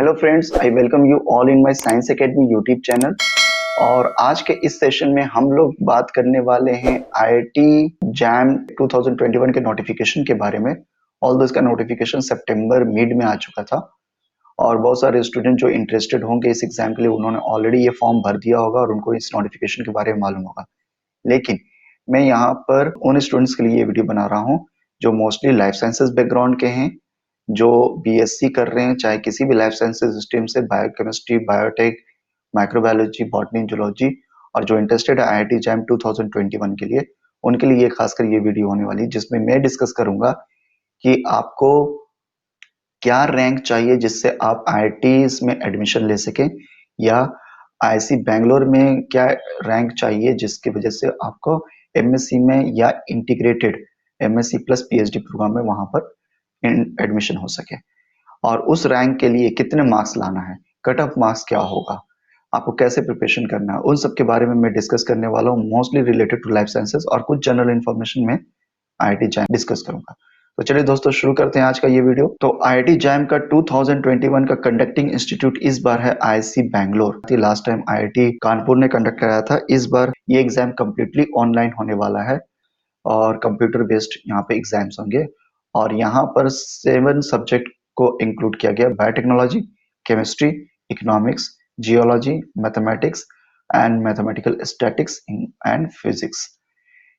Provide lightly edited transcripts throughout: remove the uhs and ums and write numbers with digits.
Hello friends, I welcome you all in my science academy YouTube channel. और आज के इस सेशन में हम लोग बात करने वाले हैं आईआईटी जैम 2021 के नोटिफिकेशन के बारे में। ऑल्दो इसका नोटिफिकेशन सितंबर मिड में आ चुका था और बहुत सारे स्टूडेंट जो इंटरेस्टेड होंगे इस एग्जाम के लिए उन्होंने ऑलरेडी ये फॉर्म भर दिया होगा और उनको इस नोटिफिकेशन के बारे में मालूम होगा। लेकिन मैं यहाँ पर उन स्टूडेंट्स के लिए ये वीडियो बना रहा हूँ जो मोस्टली लाइफ साइंसेज बैकग्राउंड के हैं, जो बीएससी कर रहे हैं चाहे किसी भी लाइफ साइंसेज स्ट्रीम से, biochemistry, biotech, microbiology, botany, zoology, और जो इंटरेस्टेड है आईआईटी जैम 2021 के लिए, उनके लिए खासकर ये वीडियो होने वाली है जिसमें मैं डिस्कस करूंगा कि आपको क्या रैंक चाहिए जिससे आप आईआईटीज में एडमिशन ले सकें, या आईआईसी बैंगलोर में क्या रैंक चाहिए जिसकी वजह से आपको एमएससी में या integrated MSc plus PhD programme में वहां पर एडमिशन हो सके, और उस रैंक के लिए कितने मार्क्स लाना है, कट ऑफ मार्क्स क्या होगा, आपको कैसे प्रिपरेशन करना है, उन सब के बारे में मैं डिस्कस करने वाला हूँ, mostly related to life sciences, और कुछ जनरल इन्फॉर्मेशन में आईआईटी जैम डिस्कस करूंगा। तो चलिए दोस्तों शुरू करते हैं आज का ये वीडियो। तो आईआईटी जैम का 2021 का कंडक्टिंग इंस्टीट्यूट इस बार है IIC Bangalore. Last time IIT Kanpur ने कंडक्ट कराया था, इस बार ये एग्जाम कम्प्लीटली ऑनलाइन होने वाला है और कंप्यूटर बेस्ड यहाँ पे एग्जाम्स होंगे। और यहाँ पर 7 सब्जेक्ट को इंक्लूड किया गया: biotechnology, chemistry, economics, geology, mathematics and mathematical statics and physics.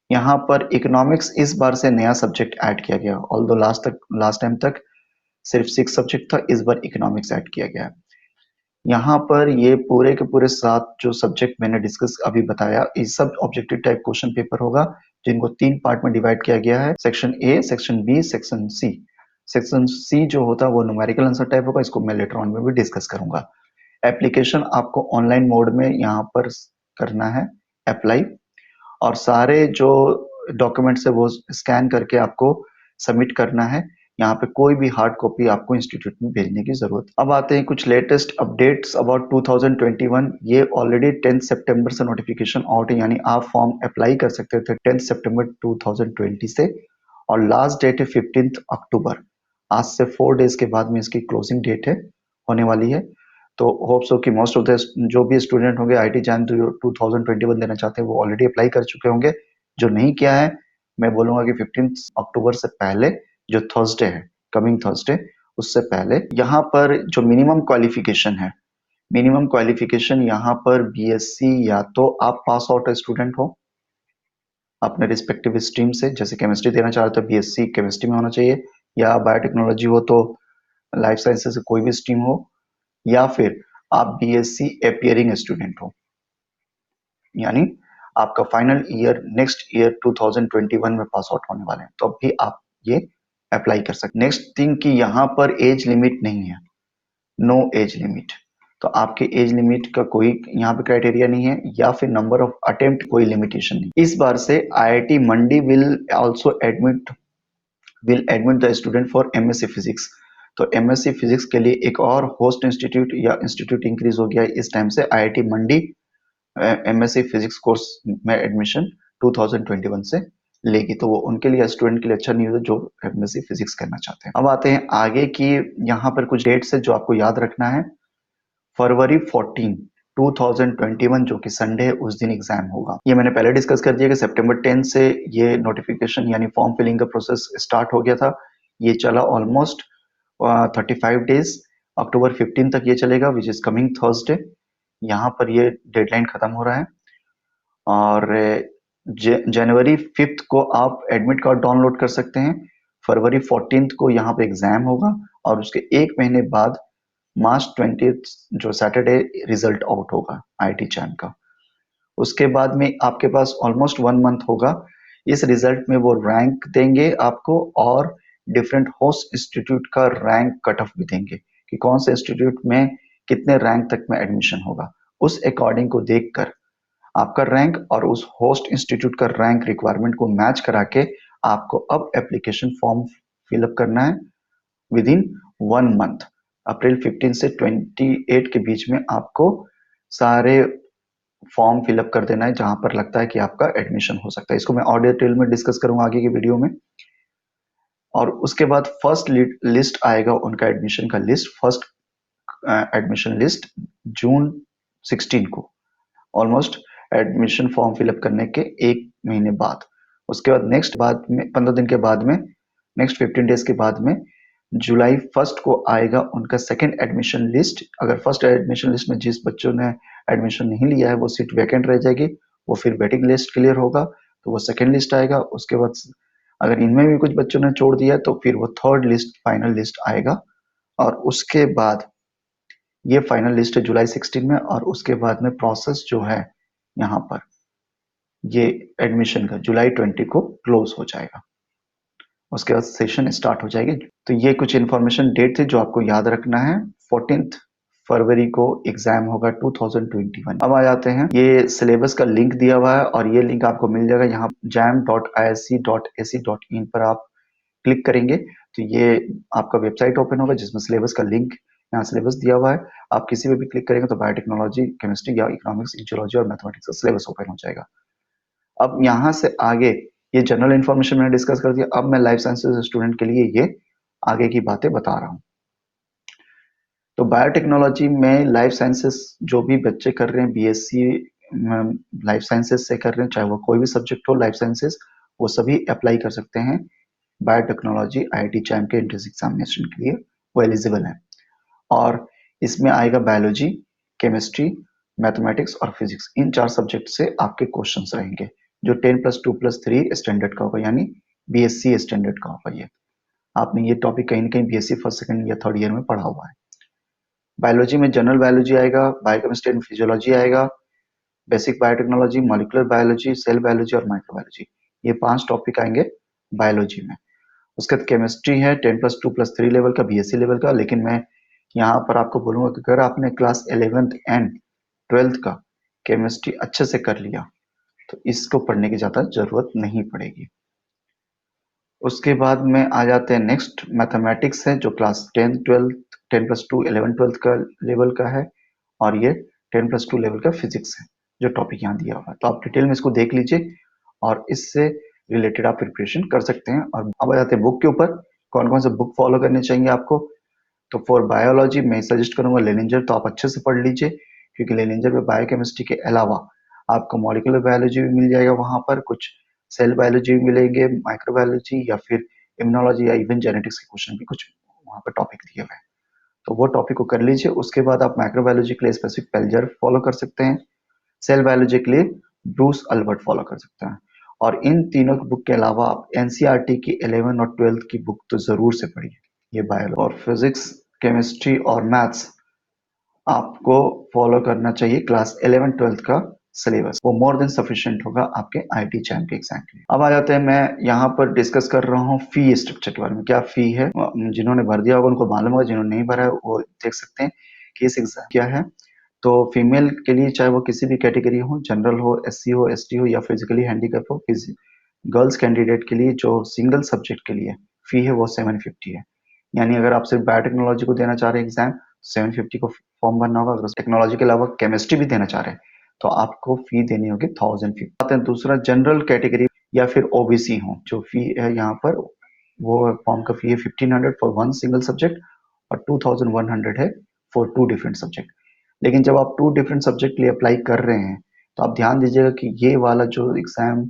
यहाँ पर इकोनॉमिक्स इस बार से नया सब्जेक्ट ऐड किया गया। ऑल्दो लास्ट टाइम तक सिर्फ 6 सब्जेक्ट था, इस बार इकोनॉमिक्स ऐड किया गया है। यहाँ पर ये पूरे के पूरे 7 जो सब्जेक्ट मैंने डिस्कस अभी बताया, इस सब ऑब्जेक्टिव टाइप क्वेश्चन पेपर होगा जिनको 3 पार्ट में डिवाइड किया गया है: section A, section B, section C. Section C जो होता है वो न्यूमेरिकल आंसर टाइप होगा, इसको मैं लेटर ऑन में भी डिस्कस करूंगा। एप्लीकेशन आपको ऑनलाइन मोड में यहाँ पर करना है अप्लाई, और सारे जो डॉक्यूमेंट्स है वो स्कैन करके आपको सबमिट करना है। यहाँ पे कोई भी हार्ड कॉपी आपको इंस्टीट्यूट में भेजने की जरूरत। अब आते हैं कुछ लेटेस्ट अपडेट्स अबाउट 2021। ये ऑलरेडी 10 सितंबर से नोटिफिकेशन आउट है, यानी आप फॉर्म अप्लाई कर सकते थे 10 सितंबर 2020 से, और लास्ट डेट है 15 अक्टूबर। आज से 4 डेज के बाद में इसकी क्लोजिंग डेट है, होने वाली है। तो होप सो कि मोस्ट ऑफ द जो भी स्टूडेंट होंगे आईआईटी जैम 2021 देना चाहते हैं वो ऑलरेडी अप्लाई कर चुके होंगे। जो नहीं किया है, मैं बोलूंगा कि 15 अक्टूबर से पहले, जो थर्सडे है, कमिंग थर्सडे, उससे पहले यहाँ पर जो मिनिमम क्वालिफिकेशन है, मिनिमम क्वालिफिकेशन यहाँ पर बीएससी, या तो आप पास आउट स्टूडेंट हो अपने रिस्पेक्टिव स्ट्रीम से, जैसे केमिस्ट्री देना चाह रहे तो बीएससी केमिस्ट्री में होना चाहिए, या बायोटेक्नोलॉजी हो तो लाइफ साइंसेज से कोई भी स्ट्रीम हो, या फिर आप बीएससी अपियरिंग स्टूडेंट हो, यानी आपका फाइनल ईयर नेक्स्ट ईयर 2021 में पास आउट होने वाले हैं, तो अब भी आप ये अप्लाई कर सकते। नेक्स्ट थिंग कि यहाँ पर एज लिमिट नहीं है, नो एज लिमिट। तो आपके एज लिमिट का कोई यहाँ पे क्राइटेरिया नहीं है, या फिर नंबर ऑफ अटेम्प्ट कोई लिमिटेशन नहीं। इस बार से IIT Mandi will also admit the student for MSc physics. तो एमएससी फिजिक्स के लिए एक और होस्ट इंस्टीट्यूट या इंस्टीट्यूट इंक्रीज हो गया है इस टाइम से। आईआईटी मंडी एमएससी फिजिक्स कोर्स में एडमिशन 2021 से लेगी, तो वो उनके लिए, स्टूडेंट के लिए अच्छा न्यूज़ है जो एमएससी फिजिक्स करना चाहते हैं। अब आते हैं आगे की, यहाँ पर कुछ डेट्स है जो आपको याद रखना है। फरवरी 14 2021 जो कि संडे है, उस दिन एग्जाम होगा। ये मैंने पहले डिस्कस कर दिया कि सितंबर 10 से ये नोटिफिकेशन यानी फॉर्म फिलिंग का प्रोसेस स्टार्ट हो गया था। ये चला ऑलमोस्ट 35 डेज, अक्टूबर 15 तक ये चलेगा, विच इज कमिंग थर्सडे। यहाँ पर ये डेडलाइन खत्म हो रहा है, और जनवरी 5 को आप एडमिट कार्ड डाउनलोड कर सकते हैं। फरवरी 14 को यहाँ पे एग्जाम होगा, और उसके एक महीने बाद मार्च 20 जो सैटरडे रिजल्ट आउट होगा आईआईटी जैम का। उसके बाद में आपके पास ऑलमोस्ट 1 मंथ होगा। इस रिजल्ट में वो रैंक देंगे आपको, और डिफरेंट होस्ट इंस्टीट्यूट का रैंक कट ऑफ भी देंगे कि कौन से इंस्टीट्यूट में कितने रैंक तक में एडमिशन होगा। उस अकॉर्डिंग को देखकर आपका रैंक और उस होस्ट इंस्टीट्यूट का रैंक रिक्वायरमेंट को मैच करा के आपको अब एप्लीकेशन फॉर्म फिलअप करना है विद इन 1 मंथ। अप्रैल 15 से 28 के बीच में आपको सारे फॉर्म फिलअप कर देना है जहां पर लगता है कि आपका एडमिशन हो सकता है। इसको मैं और डिटेल में डिस्कस करूंगा आगे की वीडियो में। और उसके बाद फर्स्ट लिस्ट आएगा उनका एडमिशन का लिस्ट, फर्स्ट एडमिशन लिस्ट जून 16 को, ऑलमोस्ट एडमिशन फॉर्म फिलअप करने के 1 महीने बाद। उसके बाद नेक्स्ट बाद में 15 दिन के बाद में, नेक्स्ट 15 डेज के बाद में जुलाई 1 को आएगा उनका सेकेंड एडमिशन लिस्ट। अगर फर्स्ट एडमिशन लिस्ट में जिस बच्चों ने एडमिशन नहीं लिया है वो सीट वैकेंट रह जाएगी, वो फिर वेटिंग लिस्ट क्लियर होगा तो वो सेकेंड लिस्ट आएगा। उसके बाद अगर इनमें भी कुछ बच्चों ने छोड़ दिया तो फिर वो थर्ड लिस्ट, फाइनल लिस्ट आएगा। और उसके बाद ये फाइनल लिस्ट है जुलाई 16 में, और उसके बाद में प्रोसेस जो है यहाँ पर ये एडमिशन का जुलाई 20 को क्लोज हो जाएगा। उसके बाद सेशन स्टार्ट हो जाएगी। तो ये कुछ इन्फॉर्मेशन डेट थी जो आपको याद रखना है। 14 फरवरी को एग्जाम होगा 2021। अब आ जाते हैं, ये सिलेबस का लिंक दिया हुआ है और ये लिंक आपको मिल जाएगा यहाँ jam.isc.ac.in पर आप क्लिक करेंगे तो ये आपका वेबसाइट ओपन होगा जिसमें सिलेबस का लिंक, यहाँ सिलेबस दिया हुआ है। आप किसी पे भी क्लिक करेंगे तो बायोटेक्नोलॉजी, केमिस्ट्री या इकोनॉमिक्स, जियोलॉजी और मैथमेटिक्स का सिलेबस ओपन हो जाएगा। अब यहाँ से आगे ये जनरल इन्फॉर्मेशन मैंने डिस्कस कर दिया। अब मैं लाइफ साइंसेज स्टूडेंट के लिए ये आगे की बातें बता रहा हूँ। तो बायोटेक्नोलॉजी में लाइफ साइंसेस जो भी बच्चे कर रहे हैं, बीएससी लाइफ साइंसेस से कर रहे हैं, चाहे वो कोई भी सब्जेक्ट हो लाइफ साइंसेस, वो सभी अप्लाई कर सकते हैं बायोटेक्नोलॉजी आईआईटी चैम के एंट्रेंस एग्जामिनेशन के लिए, वो एलिजिबल है। और इसमें आएगा बायोलॉजी, केमिस्ट्री, मैथमेटिक्स और फिजिक्स, इन 4 सब्जेक्ट से आपके क्वेश्चंस रहेंगे जो 10+2+3 स्टैंडर्ड का होगा, यानी बीएससी स्टैंडर्ड का होगा। ये आपने ये टॉपिक कहीं ना कहीं बीएससी फर्स्ट, सेकंड या थर्ड ईयर में पढ़ा हुआ है। बायोलॉजी में जनरल बायोलॉजी आएगा, बायोकेमिस्ट्री एंड फिजियोलॉजी आएगा, basic biotechnology, molecular biology, cell biology और माइक्रोबायोलॉजी, ये 5 टॉपिक आएंगे बायोलॉजी में। उसके बाद केमिस्ट्री है 10+2+3 लेवल का, बीएससी लेवल का। लेकिन मैं यहाँ पर आपको बोलूंगा कि अगर आपने क्लास 11th एंड 12th का केमिस्ट्री अच्छे से कर लिया तो इसको पढ़ने की ज्यादा जरूरत नहीं पड़ेगी। उसके बाद में आ जाते हैं नेक्स्ट, मैथमेटिक्स है जो क्लास 10+2 11-12 का लेवल का है, और ये 10+2 लेवल का फिजिक्स है जो टॉपिक यहाँ दिया हुआ है। तो आप डिटेल में इसको देख लीजिए और इससे रिलेटेड आप प्रिपरेशन कर सकते हैं। और अब आ जाते हैं बुक के ऊपर, कौन कौन से बुक फॉलो करने चाहिए आपको। तो फॉर बायोलॉजी मैं सजेस्ट करूंगा लेनिंजर, तो आप अच्छे से पढ़ लीजिए क्योंकि लेनिंजर में बायोकेमिस्ट्री के अलावा आपको मॉलिक्यूलर बायोलॉजी भी मिल जाएगा, वहां पर कुछ सेल बायोलॉजी भी मिलेंगे, माइक्रोबायोलॉजी या फिर इम्यूनोलॉजी या इवन जेनेटिक्स के क्वेश्चन भी कुछ वहां पर टॉपिक दिए हुए हैं, तो वो टॉपिक को कर लीजिए। उसके बाद आप माइक्रोबायोलॉजी के लिए स्पेसिफिक पेल्जर फॉलो कर सकते हैं, सेल बायोलॉजी के लिए ब्रूस अल्बर्ट फॉलो कर सकते हैं। और इन तीनों की बुक के अलावा आप एनसीईआरटी की 11 और 12 की बुक तो जरूर से पढ़िए, ये बायो और फिजिक्स, केमिस्ट्री और मैथ्स आपको फॉलो करना चाहिए क्लास 11-12 का सिलेबस, वो मोर देन सफिशिएंट होगा आपके आईआईटी चैम के एग्जाम के लिए। अब आ जाते हैं, मैं यहाँ पर डिस्कस कर रहा हूँ फी स्ट्रक्चर के बारे में। क्या फी है, जिन्होंने भर दिया होगा उनको मालूम होगा, जिन्होंने नहीं भरा है वो देख सकते हैं कि इस एग्जाम क्या है। तो फीमेल के लिए चाहे वो किसी भी कैटेगरी हो, जनरल हो, एससी हो, एसटी हो या फिजिकली हैंडीकैप हो, गर्ल्स कैंडिडेट के लिए जो सिंगल सब्जेक्ट के लिए फी है वो 750 है। यानी अगर आप सिर्फ बायोटेक्नोलॉजी को देना चाह रहे हैं एग्जाम, 750 को फॉर्म भरना होगा। अगर टेक्नोलॉजी के अलावा केमिस्ट्री भी देना चाह रहे हैं तो आपको फी देनी होगी 1050। आते हैं दूसरा, जनरल कैटेगरी या फिर ओबीसी हो, जो फी है यहाँ पर वो फॉर्म का फी है 1500 फॉर 1 सिंगल सब्जेक्ट और 2100 है फॉर 2 डिफरेंट सब्जेक्ट। लेकिन जब आप 2 डिफरेंट सब्जेक्ट के लिए अप्लाई कर रहे हैं तो आप ध्यान दीजिएगा कि ये वाला जो एग्जाम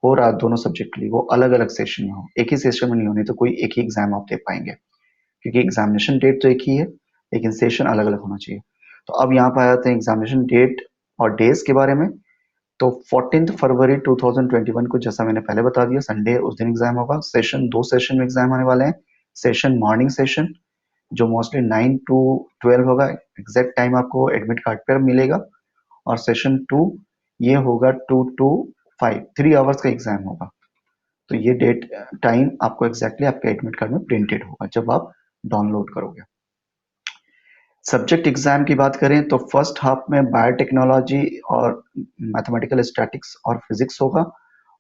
हो रहा है दोनों सब्जेक्ट के लिए वो अलग अलग सेशन में हो, एक ही सेशन में नहीं होने तो कोई एक ही एग्जाम आप दे पाएंगे, क्योंकि एग्जामिनेशन डेट तो एक ही है लेकिन सेशन अलग अलग होना चाहिए। तो अब यहाँ पर आ जाते हैं एग्जामिनेशन डेट और डेज के बारे में। तो 14 फरवरी 2021 को, जैसा मैंने पहले बता दिया, संडे उस दिन एग्जाम होगा। सेशन 2 सेशन में एग्जाम होने वाले हैं। सेशन मॉर्निंग सेशन जो मोस्टली 9 to 12 होगा, एग्जैक्ट टाइम आपको एडमिट कार्ड पर मिलेगा। और सेशन 2 ये होगा 2 to 5, 3 आवर्स का एग्जाम होगा। तो ये डेट टाइम आपको एग्जैक्टली आपके एडमिट कार्ड में प्रिंटेड होगा जब आप डाउनलोड करोगे। सब्जेक्ट एग्जाम की बात करें तो फर्स्ट हाफ में बायोटेक्नोलॉजी और मैथमेटिकल स्टैटिक्स और फिजिक्स होगा,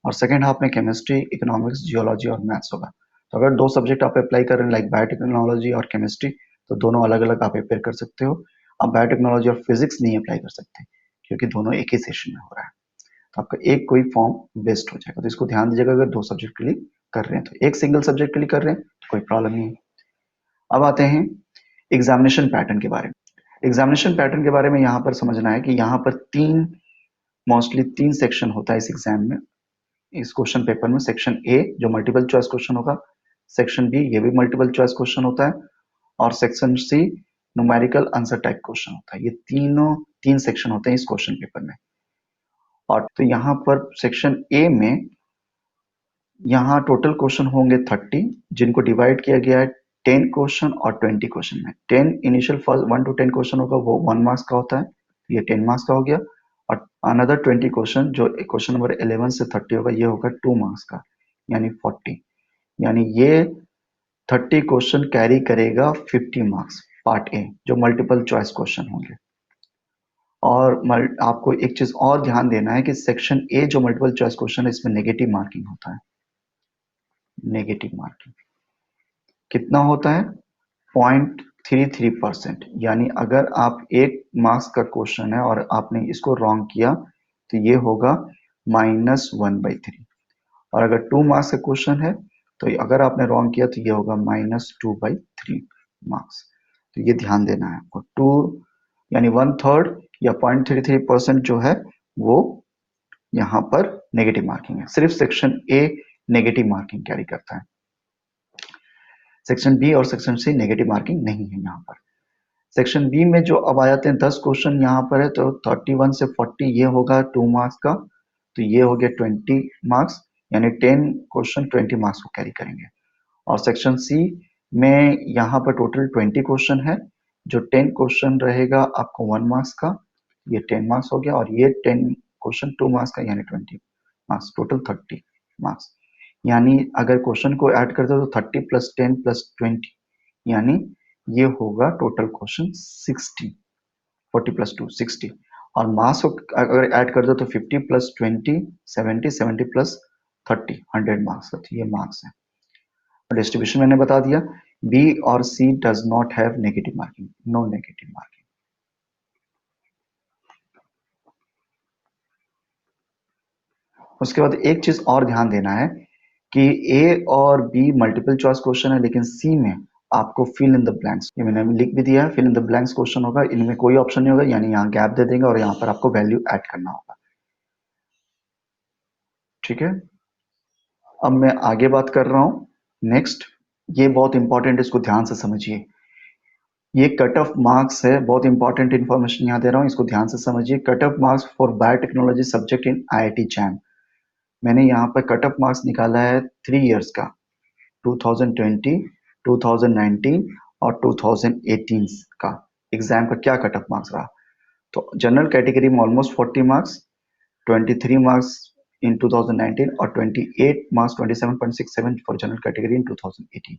और सेकेंड हाफ में केमिस्ट्री, इकोनॉमिक्स, जियोलॉजी और मैथ्स होगा। तो अगर 2 सब्जेक्ट आप अप्लाई कर रहे हैं लाइक बायोटेक्नोलॉजी और केमिस्ट्री, तो दोनों अलग अलग आप अप्लाई कर सकते हो। आप बायोटेक्नोलॉजी और फिजिक्स नहीं अप्लाई कर सकते क्योंकि दोनों एक ही सेशन में हो रहा है, तो आपका एक कोई फॉर्म वेस्ट हो जाएगा। तो इसको ध्यान दीजिएगा, अगर 2 सब्जेक्ट के लिए कर रहे हैं तो एक सिंगल सब्जेक्ट के लिए कर रहे हैं तो कोई प्रॉब्लम नहीं है। अब आते हैं एग्जामिनेशन पैटर्न के बारे में। एग्जामिनेशन पैटर्न के बारे में यहाँ पर समझना है कि यहाँ पर मोस्टली तीन सेक्शन होता है इस एग्जाम में, इस क्वेश्चन पेपर में। सेक्शन ए जो मल्टीपल चॉइस क्वेश्चन होगा, सेक्शन बी ये भी मल्टीपल चॉइस क्वेश्चन होता है, और section C numerical answer type question होता है। ये तीन सेक्शन होते हैं इस क्वेश्चन पेपर में। और तो यहाँ पर सेक्शन ए में यहाँ टोटल क्वेश्चन होंगे 30, जिनको डिवाइड किया गया है 10 क्वेश्चन और 20 क्वेश्चन में। 10 इनिशियल फर्स्ट 1 to 10 क्वेश्चन होगा, वो 1 मार्क्स का होता है, ये 10 मार्क्स का हो गया। और अनदर 20 क्वेश्चन जो क्वेश्चन नंबर 11 से 30 होगा, ये होगा 2 मार्क्स का, यानी 40। यानी ये 30 क्वेश्चन कैरी करेगा 50 मार्क्स, पार्ट ए जो मल्टीपल चॉइस क्वेश्चन होंगे। और आपको एक चीज और ध्यान देना है कि सेक्शन ए जो मल्टीपल चॉइस क्वेश्चन है, इसमें नेगेटिव मार्किंग होता है। नेगेटिव मार्किंग कितना होता है? 0.33%। यानी अगर आप 1 मार्क्स का क्वेश्चन है और आपने इसको रॉन्ग किया तो ये होगा -1/3, और अगर 2 मार्क्स का क्वेश्चन है तो अगर आपने रॉन्ग किया तो ये होगा -2/3 मार्क्स। तो ये ध्यान देना है आपको। 2 यानी 1/3 या 0.33% जो है वो यहाँ पर नेगेटिव मार्किंग है। सिर्फ section A negative marking carry करता है, सेक्शन बी और सेक्शन सी नेगेटिव मार्किंग नहीं है यहाँ पर। सेक्शन बी में जो अब आ जाते हैं 10 क्वेश्चन यहाँ पर है, तो 31 से 40 ये होगा 2 मार्क्स का, तो ये हो गया 20 मार्क्स, यानी 10 क्वेश्चन 20 मार्क्स को कैरी करेंगे। और सेक्शन सी में यहाँ पर टोटल 20 क्वेश्चन है, जो 10 क्वेश्चन रहेगा आपको 1 मार्क्स का, ये 10 मार्क्स हो गया, और ये 10 क्वेश्चन 2 मार्क्स का, यानी 20 मार्क्स, टोटल 30 मार्क्स। यानी अगर क्वेश्चन को ऐड कर दो तो 30 + 10 + 20, यानी ये होगा टोटल क्वेश्चन 60, 40 + 2 60। और मार्क्स को अगर ऐड कर दो तो 50 + 20 70, 70 + 30 100 मार्क्स का, तो ये मार्क्स है। डिस्ट्रीब्यूशन मैंने बता दिया। बी और C does not have negative marking, no negative marking. उसके बाद एक चीज और ध्यान देना है कि ए और बी मल्टीपल चॉइस क्वेश्चन है, लेकिन सी में आपको फिल इन द ब्लैंक्स, ये मैंने लिख भी दिया है, fill in the blanks question होगा, इनमें कोई ऑप्शन नहीं होगा, यानी यहाँ गैप दे देंगे और यहाँ पर आपको वैल्यू ऐड करना होगा। ठीक है, अब मैं आगे बात कर रहा हूँ। नेक्स्ट, ये बहुत इंपॉर्टेंट, इसको ध्यान से समझिए। ये कट ऑफ मार्क्स है, बहुत इंपॉर्टेंट इन्फॉर्मेशन यहाँ दे रहा हूँ, इसको ध्यान से समझिए। Cut off marks for biotechnology subject in IIT jam. मैंने यहाँ पर कट ऑफ मार्क्स निकाला है 3 इयर्स का, 2020, 2019 और 2018 का एग्जाम का क्या कट ऑफ मार्क्स रहा। तो जनरल कैटेगरी में ऑलमोस्ट 40 मार्क्स, 23 मार्क्स इन 2019 और 28 मार्क्स 27.67 फॉर जनरल कैटेगरी इन 2018।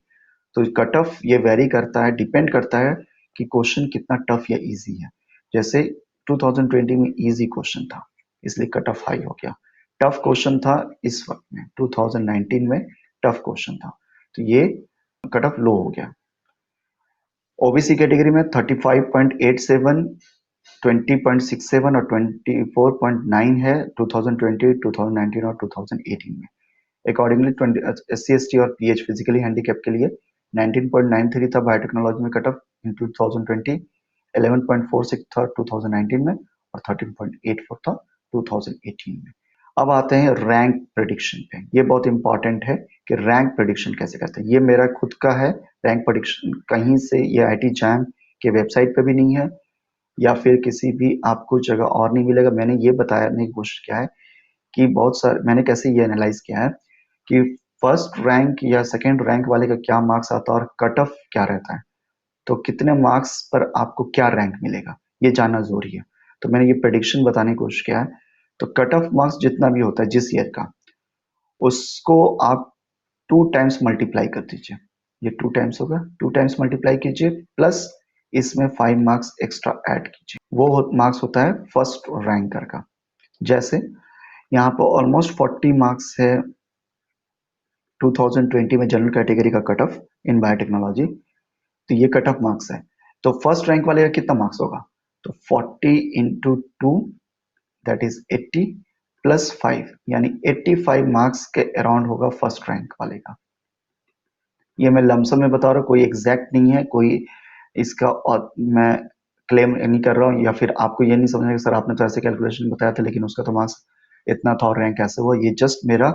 तो कट ऑफ ये वेरी करता है, डिपेंड करता है कि क्वेश्चन कितना टफ या इजी है। जैसे 2020 में इजी क्वेश्चन था, इसलिए कट ऑफ हाई हो गया। टफ क्वेश्चन था इस वक्त में, 2019 में टफ क्वेश्चन था, तो ये कट ऑफ लो हो गया। ओबीसी कैटेगरी में 35.87, 20.67 और 24.9 है 2020, 2019 और 2018 में। अकॉर्डिंगली SC ST और PH फिजिकली हैंडीकैप के लिए 19.93 था बायोटेक्नोलॉजी में कट ऑफ इन 2020, 11.46 था 2019 में और 13.84 था 2018 में। अब आते हैं रैंक प्रेडिक्शन पे। ये बहुत इंपॉर्टेंट है कि रैंक प्रेडिक्शन कैसे करते हैं। ये मेरा खुद का है रैंक प्रेडिक्शन, कहीं से ये IIT जैम के वेबसाइट पे भी नहीं है या फिर किसी भी आपको जगह और नहीं मिलेगा। मैंने ये बताने की कोशिश किया है कि बहुत सारे, मैंने कैसे ये एनालाइज किया है कि फर्स्ट रैंक या सेकेंड रैंक वाले का क्या मार्क्स आता है और कट ऑफ क्या रहता है, तो कितने मार्क्स पर आपको क्या रैंक मिलेगा, ये जानना जरूरी है। तो मैंने ये प्रेडिक्शन बताने की कोशिश किया है। तो कट ऑफ मार्क्स जितना भी होता है जिस ईयर का, उसको आप 2 टाइम्स मल्टीप्लाई कर दीजिए। ये 2 टाइम्स होगा, 2 टाइम्स मल्टीप्लाई कीजिए प्लस इसमें 5 मार्क्स एक्स्ट्रा ऐड कीजिए, वो मार्क्स होता है फर्स्ट रैंकर का। जैसे यहाँ पर ऑलमोस्ट 40 मार्क्स है 2020 में जनरल कैटेगरी का कट ऑफ इन बायोटेक्नोलॉजी, तो ये कट ऑफ मार्क्स है। तो फर्स्ट रैंक वाले का कितना मार्क्स होगा, तो 40 × 2 दैट इज 80 प्लस 5, यानी 85 मार्क्स के अराउंड होगा फर्स्ट रैंक वाले का। ये मैं लमसम में बता रहा हूँ, कोई एग्जैक्ट नहीं है, कोई इसका और मैं क्लेम नहीं कर रहा हूँ, या फिर आपको ये नहीं समझना कि सर आपने तो ऐसे कैलकुलेशन बताया था लेकिन उसका तो मार्क्स इतना था और रैंक ऐसे हुआ। ये जस्ट मेरा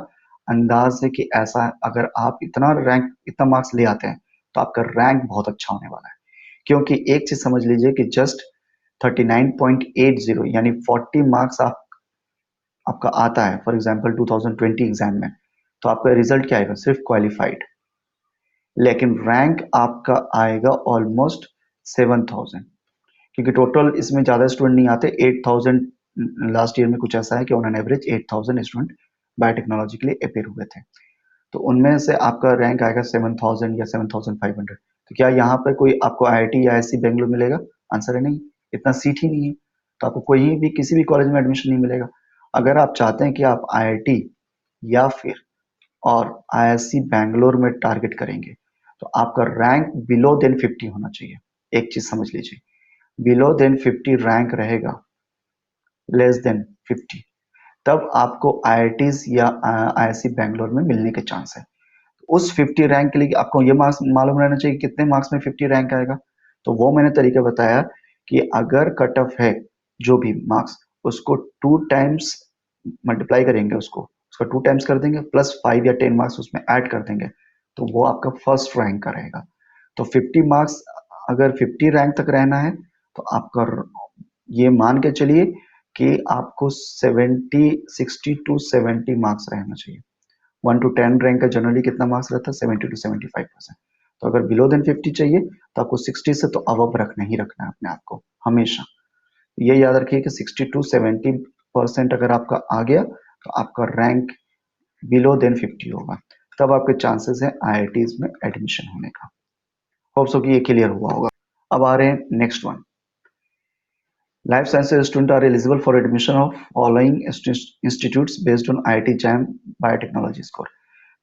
अंदाज है कि ऐसा है। अगर आप इतना मार्क्स ले आते हैं तो आपका रैंक बहुत अच्छा होने वाला है। क्योंकि एक चीज समझ लीजिए कि जस्ट 39.80 यानी 40 मार्क्स आपका आता है फॉर एग्जांपल 2020 एग्जाम में, तो आपका रिजल्ट क्या आएगा? सिर्फ क्वालिफाइड। लेकिन रैंक आपका आएगा ऑलमोस्ट 7000, क्योंकि टोटल इसमें ज्यादा स्टूडेंट नहीं आते। 8000 लास्ट ईयर में कुछ ऐसा है कि on an average 8000 student biotechnology के लिए अपेयर हुए थे। तो उनमें से आपका रैंक आएगा 7000 या 7500। तो क्या यहाँ पर कोई आपको आईआईटी या आईआईएससी बेंगलुरु मिलेगा? आंसर है नहीं, इतना सीट ही नहीं है। तो आपको कोई भी किसी भी कॉलेज में एडमिशन नहीं मिलेगा। अगर आप चाहते हैं कि आप आईआईटी या फिर और आईआईएससी बैंगलोर में टारगेट करेंगे, तो आपका रैंक बिलो देन 50 होना चाहिए। एक चीज समझ लीजिए, बिलो देन 50 रैंक रहेगा, लेस देन 50, तब आपको आईआईटीज या आईआईएससी बैंगलोर में मिलने के चांस है। उस 50 रैंक के लिए आपको ये मार्क्स मालूम रहना चाहिए कितने मार्क्स में 50 रैंक आएगा। तो वो मैंने तरीका बताया कि अगर कट ऑफ है जो भी मार्क्स, उसको 2 टाइम्स मल्टीप्लाई करेंगे, उसको उसका 2 टाइम्स कर देंगे, प्लस 5 या 10 मार्क्स उसमें ऐड कर देंगे, तो वो आपका फर्स्ट रैंक का रहेगा। तो 50 मार्क्स, अगर 50 रैंक तक रहना है तो आपका ये मान के चलिए कि आपको 60 टू 70 मार्क्स रहना चाहिए। 1 to 10 रैंक का जनरली कितना मार्क्स रहता है? 70 to 75%। तो अगर बिलो देन 50 चाहिए तो आपको 60 से तो अबव रखना ही रखना है अपने आप को हमेशा। ये याद रखिए कि 60 to 70% अगर आपका आ गया तो आपका रैंक बिलो देन 50 होगा, तब आपके चांसेस है आईआईटीज में एडमिशन होने का। होप सो कि ये क्लियर हुआ होगा। अब आ रहे हैं next one. Life sciences students are eligible for admission of following institutes based on IIT JAM Biotechnology score।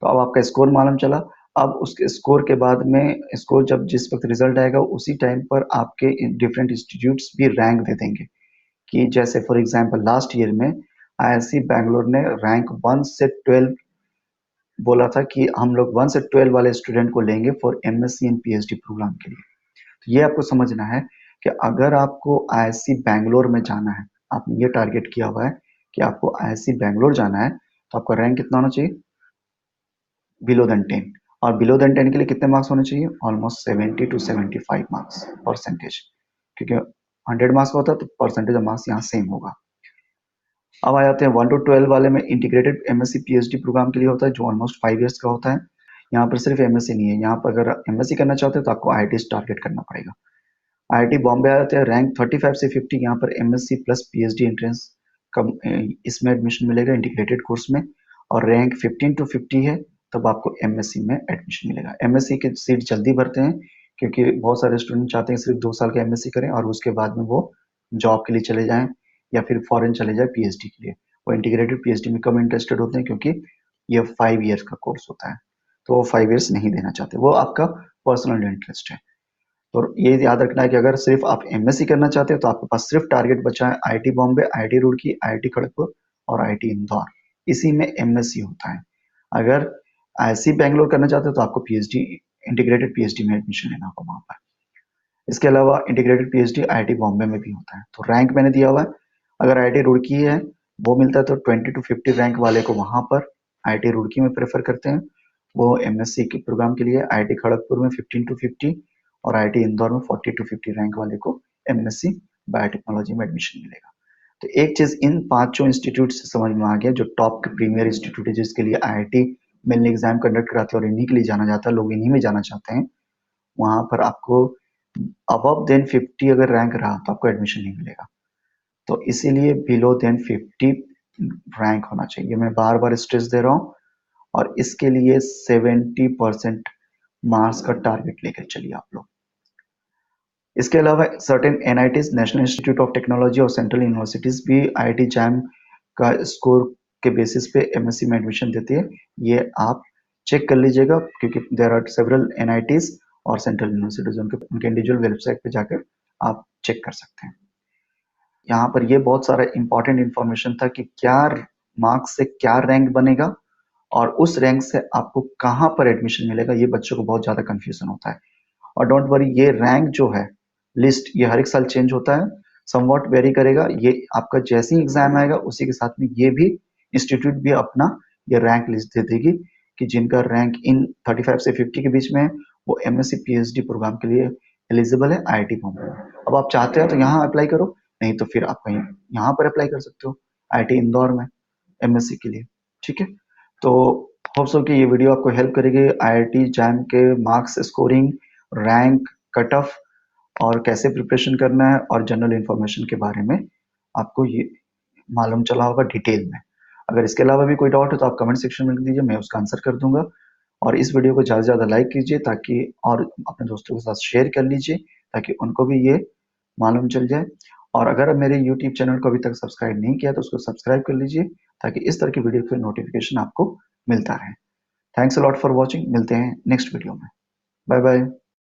तो अब आपका स्कोर मालूम चला। अब उसके स्कोर के बाद में स्कोर जब जिस वक्त रिजल्ट आएगा उसी टाइम पर आपके डिफरेंट इंस्टीट्यूट्स भी रैंक दे देंगे। कि जैसे फॉर एग्जांपल लास्ट ईयर में आईआईएससी बैंगलोर ने रैंक 1 से 12 बोला था कि हम लोग 1 से 12 वाले स्टूडेंट को लेंगे for MSc and PhD programme के लिए। तो ये आपको समझना है कि अगर आपको आईआईएससी बैंगलोर में जाना है, आपने ये टारगेट किया हुआ है कि आपको आईआईएससी बैंगलोर जाना है, तो आपका रैंक कितना होना चाहिए? Below than 10। और बिलो देन 10 के लिए कितने मार्क्स होने चाहिए? ऑलमोस्ट 70 to 75 मार्क्स परसेंटेज, क्योंकि 100 मार्क्स का होता है तो परसेंटेज ऑफ मार्क्स यहाँ सेम होगा। अब आ जाते हैं 1 to 12 वाले में इंटीग्रेटेड एमएससी पीएचडी प्रोग्राम के लिए होता है, जो ऑलमोस्ट 5 इयर्स का होता है। यहाँ पर सिर्फ एमएससी नहीं है, यहाँ पर अगर एमएससी करना चाहते हैं तो आपको आईआईटी टारगेट करना पड़ेगा। आईआईटी बॉम्बे आ जाते हैं, रैंक 35 से 50, यहाँ पर एमएससी प्लस पीएचडी एंट्रेंस कम इसमें एडमिशन मिलेगा इंटीग्रेटेड कोर्स में। और रैंक 15 to 50 है, तब आपको एमएससी में एडमिशन मिलेगा। एमएससी की सीट जल्दी भरते हैं क्योंकि बहुत सारे स्टूडेंट चाहते हैं सिर्फ 2 साल का एमएससी करें और उसके बाद में वो जॉब के लिए चले जाएं या फिर फॉरेन चले जाए पीएचडी के लिए। वो इंटीग्रेटेड पीएचडी में कम इंटरेस्टेड होते हैं क्योंकि ये 5 ईयर्स का कोर्स होता है, तो वो 5 ईयर्स नहीं देना चाहते, वो आपका पर्सनल इंटरेस्ट है। तो ये याद रखना है कि अगर सिर्फ आप एमएससी करना चाहते हो तो आपके पास सिर्फ टारगेट बचा है IIT Bombay, IIT Roorkee, IIT Kharagpur और आईआईटी इंदौर। इसी में एमएससी होता है। अगर आईआईएससी बैंगलोर करना चाहते हो तो आपको पीएचडी इंटीग्रेटेड पीएचडी में एडमिशन लेना होगा वहां पर। इसके अलावा इंटीग्रेटेड पीएचडी आईआईटी बॉम्बे में भी होता है। तो रैंक मैंने दिया हुआ है। अगर आईआईटी रुड़की है वो मिलता है तो 20 to 50 रैंक वाले को वहां पर आईआईटी रुड़की में प्रेफर करते हैं, वो एमएससी के प्रोग्राम के लिए। आईआईटी खड़गपुर में 15 to 50 और आईआईटी इंदौर में 40 to 50 रैंक वाले को एमएससी बायोटेक्नोलॉजी में एडमिशन मिलेगा। तो एक चीज इन पांचों इंस्टीट्यूट से समझ में आ गया, जो टॉप के प्रीमियर इंस्टीट्यूट है जिसके लिए आईआईटी मेनली एग्जाम कंडक्ट कराते हैं और इन्हीं के लिए जाना जाता है, लोग इन्हीं में जाना चाहते हैं। वहां पर आपको अबव देन 50 अगर रैंक रहा तो आपको एडमिशन नहीं मिलेगा। तो इसीलिए बिलो देन 50 रैंक होना चाहिए। मैं बार बार स्ट्रेस दे रहा हूँ। और इसके लिए 70% मार्क्स का टारगेट लेकर चलिए आप लोग। इसके अलावा certain NITs, national institute of technology और सेंट्रल यूनिवर्सिटीज भी आईआईटी जैम का स्कोर के बेसिस पे एमएससी में एडमिशन देती है। ये आप चेक कर लीजिएगा क्योंकि देयर आर सेवरल एनआईटीज और सेंट्रल यूनिवर्सिटीज, उनके इंडिविजुअल वेबसाइट पे जाकर आप चेक कर सकते हैं। यहाँ पर ये बहुत सारा इंपॉर्टेंट इंफॉर्मेशन था कि क्या मार्क्स से क्या रैंक बनेगा और उस रैंक से आपको कहाँ पर एडमिशन मिलेगा। ये बच्चों को बहुत ज्यादा कंफ्यूजन होता है। और डोंट वरी, ये रैंक जो है लिस्ट ये हर एक साल चेंज होता है, समवॉट वेरी करेगा। ये आपका जैसे ही एग्जाम आएगा उसी के साथ में ये भी इंस्टीट्यूट भी अपना ये रैंक लिस्ट दे देगी कि जिनका रैंक इन 35 से 50 के बीच में है वो एमएससी पीएचडी प्रोग्राम के लिए एलिजिबल है आईआईटी बॉम्बे में। अब आप चाहते हो तो यहाँ अप्लाई करो, नहीं तो फिर आप कहीं यहाँ पर अप्लाई कर सकते हो आईआईटी इंदौर में एमएससी के लिए। ठीक है, तो होप सो कि ये वीडियो आपको हेल्प करेगी आईआईटी जैम के marks scoring, rank, cut off और कैसे प्रिपरेशन करना है और जनरल इंफॉर्मेशन के बारे में आपको ये मालूम चला होगा डिटेल में। अगर इसके अलावा भी कोई डाउट है तो आप कमेंट सेक्शन में लिख दीजिए, मैं उसका आंसर कर दूंगा। और इस वीडियो को ज़्यादा से ज़्यादा लाइक कीजिए ताकि और अपने दोस्तों के साथ शेयर कर लीजिए ताकि उनको भी ये मालूम चल जाए। और अगर मेरे यूट्यूब चैनल को अभी तक सब्सक्राइब नहीं किया तो उसको सब्सक्राइब कर लीजिए ताकि इस तरह की वीडियो की नोटिफिकेशन आपको मिलता रहे। Thanks a lot for watching, मिलते हैं नेक्स्ट वीडियो में। Bye bye.